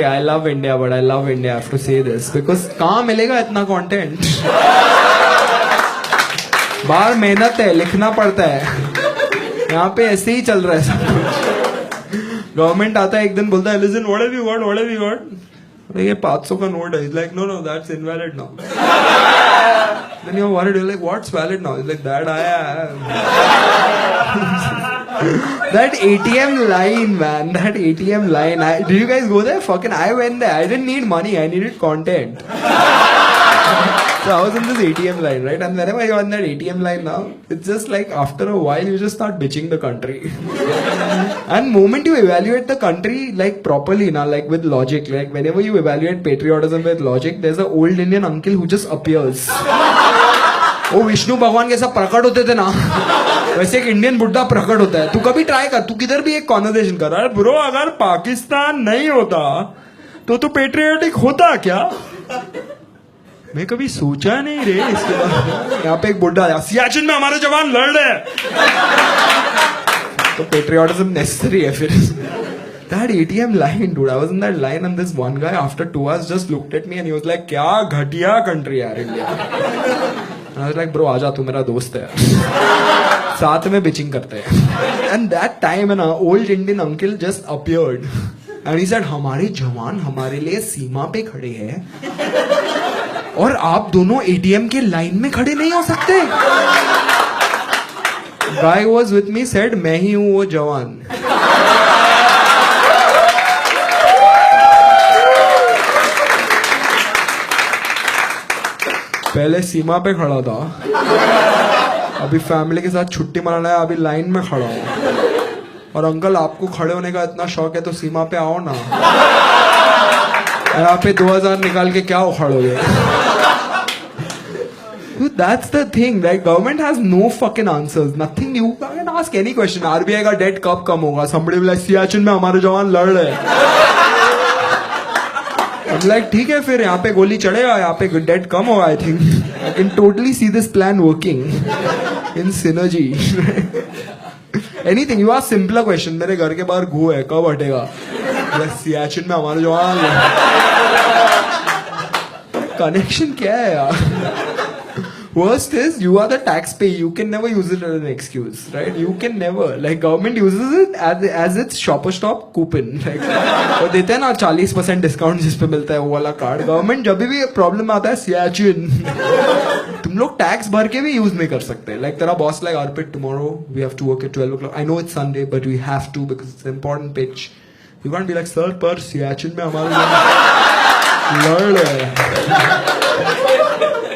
India. I love India, but I love India. I have to say this because कहाँ मिलेगा इतना content? बाहर मेहनत है, लिखना पड़ता है. यहाँ पे ऐसे ही चल रहा है सब कुछ. गवर्नमेंट आता है एक दिन बोलता है, listen, what have you got? What have you got? ये 500 का नोट है. He's like, no, that's invalid now. Then you're worried. You're like, what's valid now? He's like, that I am. That ATM line, man. That ATM line. Do you guys go there? Fucking, I went there. I didn't need money. I needed content. So I was in this ATM line, right? And whenever you're on that ATM line now, it's just like after a while you just start bitching the country. And moment you evaluate the country like properly now, like with logic, like whenever you evaluate patriotism with logic, there's an old Indian uncle who just appears. वो विष्णु भगवान के सब प्रकट होते थे ना, वैसे एक इंडियन बुड्ढा प्रकट होता है. तू कभी ट्राई कर, तू किधर भी एक कॉन्वर्सेशन कर. अरे ब्रो, अगर पाकिस्तान नहीं होता तो तू पेट्रियोटिक होता क्या? मैं कभी सोचा नहीं रे इसके बारे. यहाँ पे एक बुड्ढा आया, सियाचिन में हमारे जवान लड़ रहे हैं, तो पेट्रियोटिज्म नेसेसरी है फिर. That ATM line, dude, I was in that line and this one guy after 2 hours just looked at me and he was like, क्या घटिया कंट्री यार India. And I was like, bro, आजा, तू मेरा दोस्त है, साथ में बिचिंग करते हैं. And that time an old Indian uncle just appeared and he said, हमारे जवान हमारे लिए सीमा पे खड़े हैं और आप दोनों ATM के लाइन में खड़े नहीं हो सकते. Guy was with me said, मैं ही हूं वो जवान. पहले सीमा पे खड़ा था, अभी फैमिली के साथ छुट्टी मनाना है, अभी लाइन में खड़ा हूं. और अंकल, आपको खड़े होने का इतना शौक है तो सीमा पे आओ ना. यहाँ पे 2000 निकाल के क्या उखाड़ोगे? Dude, that's the thing. Like, government has no fucking answers. Nothing. You can ask any question. RBI का डेट कब कम होगा? Somebody will like, सियाचिन में हमारे जवान लड़ रहे हैं. I'm like, ठीक है, फिर यहाँ पे गोली चढ़ेगा, यहाँ पे डेट कम होगा. I think I can totally see this plan working in synergy. Anything. You ask simpler question. मेरे घर के बाहर घू है, कब हटेगा? Like, सियाचिन में हमारे जवान. कनेक्शन क्या है यार? Worst is, you are the taxpayer. You can never use it as an excuse, right? You can never. Like, government uses it as its shopper stop coupon. Like, वो देते हैं ना 40% डिस्काउंट जिस पे मिलता है वो वाला कार्ड. गवर्नमेंट जब भी प्रॉब्लम आता है, सियाचिन, तुम लोग टैक्स भर के भी यूज नहीं कर सकते. लाइक तेरा boss like, Arpit, tomorrow we have to work at 12 o'clock. I know it's Sunday, but we have to because it's an important pitch. You can't be like, sir, पर सियाचिन में हमारे लड़ रहे हैं.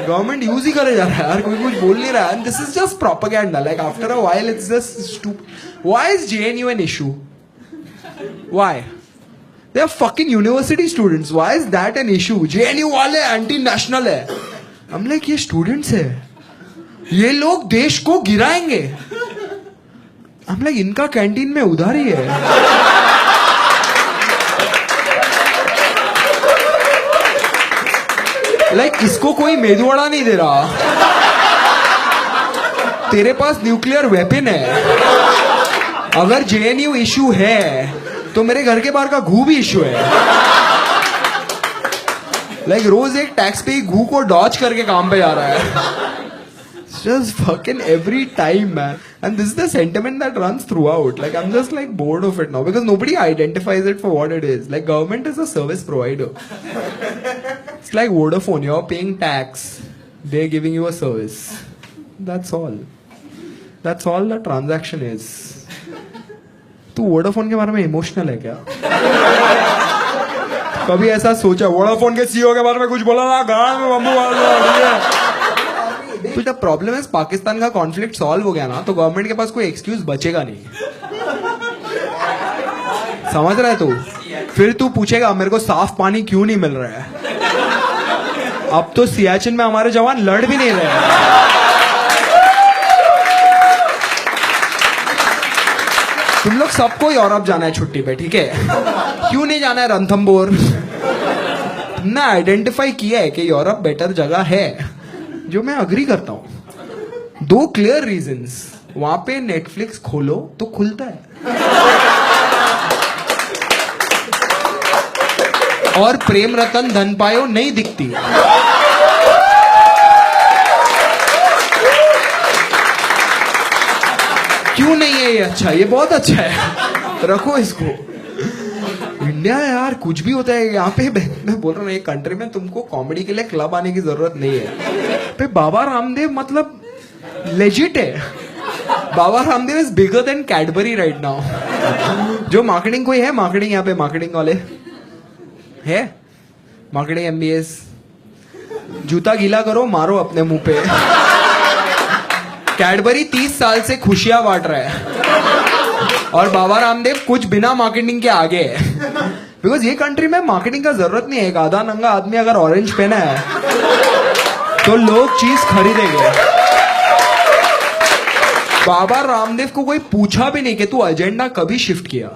गवर्नमेंट यूज ही करे जा रहा है यार, कोई कुछ बोल नहीं रहा है. This is just propaganda. Like after a while it's just stupid. Why is JNU an issue? Why? They are fucking university students. Why is that an issue? JNU वाले एंटी नेशनल है. हम लाइक, ये students है, ये लोग देश को गिराएंगे. हम लाइक, इनका कैंटीन में उधारी है. लाइक, इसको कोई मेदू वड़ा नहीं दे रहा. तेरे पास न्यूक्लियर वेपन है. अगर JNU इशू है तो मेरे घर के बाहर का घू भी इशू है. लाइक, रोज एक टैक्स पे घू को डॉच करके काम पे जा रहा है. Just fucking every time, man. And this is the sentiment that runs throughout. Like, I'm just like bored of it now because nobody identifies it for what it is. Like, government is a service provider. It's like Vodafone. You're paying tax. They're giving you a service. That's all. That's all the transaction is. तू Vodafone के बारे में emotional है क्या? कभी ऐसा सोचा? Vodafone के CEO के बारे में कुछ बोला ना, गांव में बम्बू वाला. तो जब प्रॉब्लम है पाकिस्तान का कॉन्फ्लिक्ट सॉल्व हो गया ना, तो गवर्नमेंट के पास कोई एक्सक्यूज बचेगा नहीं. समझ रहा है तू? फिर तू पूछेगा, मेरे को साफ पानी क्यों नहीं मिल रहा है? अब तो सियाचिन में हमारे जवान लड़ भी नहीं रहे हैं. तुम लोग सबको यूरोप जाना है छुट्टी पे, ठीक है? क्यों नहीं जाना है रणथंबोर? तुमने आइडेंटिफाई किया है कि यूरोप बेटर जगह है, जो मैं अग्री करता हूं. 2 क्लियर रीजंस. वहां पे नेटफ्लिक्स खोलो तो खुलता है. और प्रेम रतन धन पायो नहीं दिखती। क्यों नहीं है ये अच्छा? ये बहुत अच्छा है, रखो इसको। इंडिया यार कुछ भी होता है यहाँ पे। मैं बोल रहा हूँ, एक कंट्री में तुमको कॉमेडी के लिए क्लब आने की जरूरत नहीं है। पे बाबा रामदेव मतलब लेजिट है। Baba Ramdev is bigger than Cadbury right now. जो मार्केटिंग, कोई है मार्केटिंग यहाँ पे? मार्केटिंग वाले है? Marketing MBS? जूता गीला करो, मारो अपने मुंह पे। कैडबरी 30 साल से खुशियां बांट रहा है और बाबा रामदेव कुछ बिना मार्केटिंग के आगे है। बिकॉज ये कंट्री में मार्केटिंग का जरूरत नहीं है। एक आधा नंगा आदमी अगर ऑरेंज पहना है तो लोग चीज खरीदेंगे। बाबा रामदेव को कोई पूछा भी नहीं कि तू एजेंडा कभी शिफ्ट किया।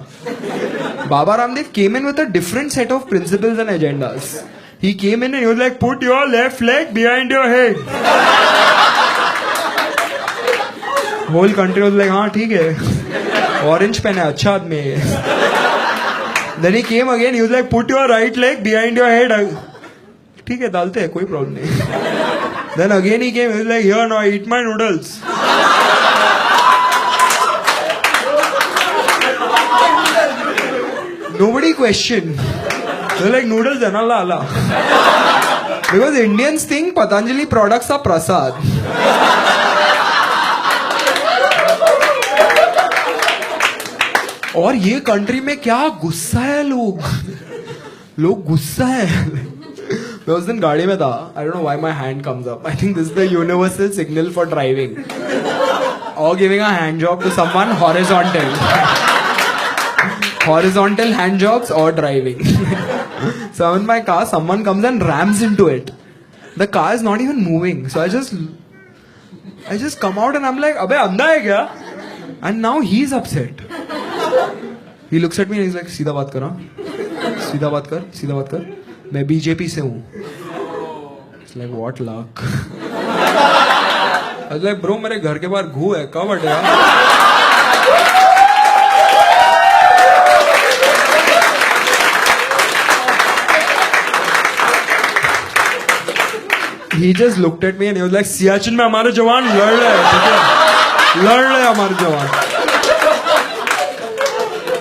Baba Ramdev came in with a different set of principles and agendas. He came in and he was like, put your left leg behind your head. Whole country was like, हाँ ठीक है, ऑरेंज पहना है, अच्छा आदमी है। Then he came again, he was like, put your right leg behind your head. ठीक है, डालते हैं, कोई प्रॉब्लम नहीं। Then again he came, he was like, here now, eat my noodles. Nobody questioned. They're like, noodles है ना, ला ला। Because Indians think Patanjali products are prasad. और ये कंट्री में क्या गुस्सा है लोग गुस्सा है। मैं उस दिन गाड़ी में था, I don't know why my hand comes up, I think this is the universal signal for driving और giving a hand job to someone horizontal hand jobs or driving. So in my car someone comes and rams into it. The car is not even moving, so I just come out and I'm like, अबे अंधा है क्या? And now he's upset. He looks at me and he's like, सीधा बात कर, सीधा बात कर, मैं BJP से हूँ। It's like, what luck? I was like, bro मेरे घर के बाहर घू है, कब हटेगा? He just looked at me and he was like, Siachen में हमारे जवान लड़ रहे हैं, ठीक है? लड़ रहे हैं हमारे जवान।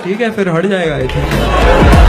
ठीक है, फिर हट जाएगा आई थिंक।